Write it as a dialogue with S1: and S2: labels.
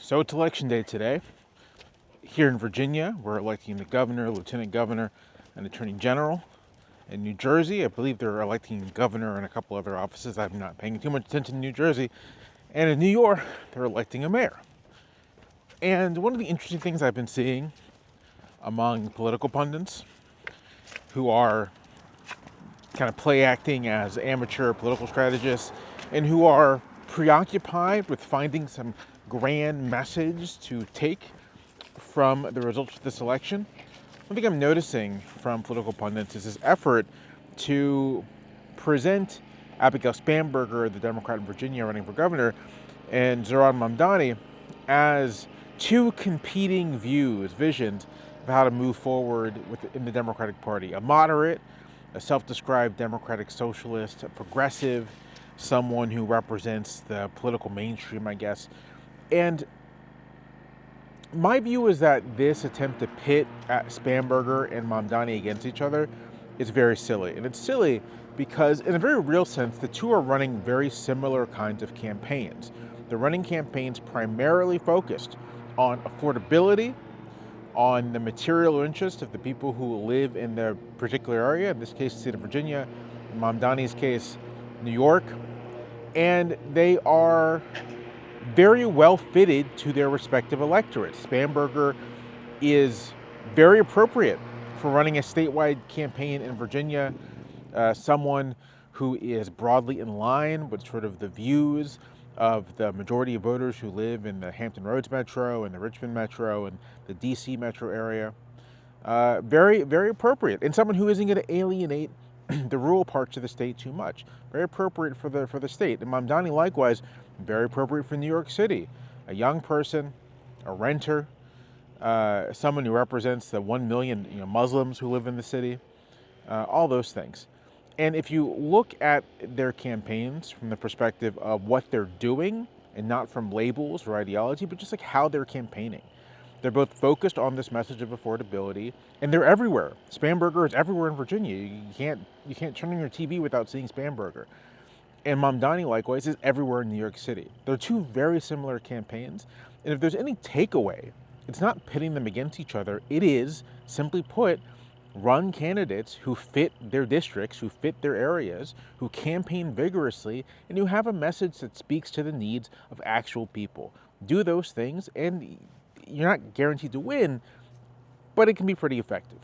S1: So it's election day today. Here in Virginia, we're electing the governor, lieutenant governor, and attorney general. In New Jersey, I believe they're electing governor and a couple other offices. I'm not paying too much attention to New Jersey. And in New York, they're electing a mayor. And one of the interesting things I've been seeing among political pundits who are kind of play acting as amateur political strategists and who are preoccupied with finding some grand message to take from the results of this election. One thing I'm noticing from political pundits is this effort to present Abigail Spanberger, the Democrat in Virginia running for governor, and Zoran Mamdani as two competing visions of how to move forward in the Democratic Party. A moderate, a self-described democratic socialist, a progressive, someone who represents the political mainstream, I guess. And my view is that this attempt to pit Spanberger and Mamdani against each other is very silly. And it's silly because, in a very real sense, the two are running very similar kinds of campaigns. They're running campaigns primarily focused on affordability, on the material interest of the people who live in the particular area, in this case, the state of Virginia, in Mamdani's case, New York. And they are very well fitted to their respective electorates. Spanberger is very appropriate for running a statewide campaign in Virginia, someone who is broadly in line with sort of the views of the majority of voters who live in the Hampton Roads metro and the Richmond metro and the DC metro area. Very, very appropriate. And someone who isn't going to alienate the rural parts of the state too much. Very appropriate for the state. And Mamdani, likewise, very appropriate for New York City. A young person, a renter, someone who represents the 1 million Muslims who live in the city, all those things. And if you look at their campaigns from the perspective of what they're doing, and not from labels or ideology, but just like how they're campaigning, they're both focused on this message of affordability, and they're everywhere. Spanberger is everywhere in Virginia. You can't turn on your TV without seeing Spanberger. And Mamdani, likewise, is everywhere in New York City. They're two very similar campaigns, and if there's any takeaway, it's not pitting them against each other. It is, simply put, run candidates who fit their districts, who fit their areas, who campaign vigorously, and who have a message that speaks to the needs of actual people. Do those things, and you're not guaranteed to win, but it can be pretty effective.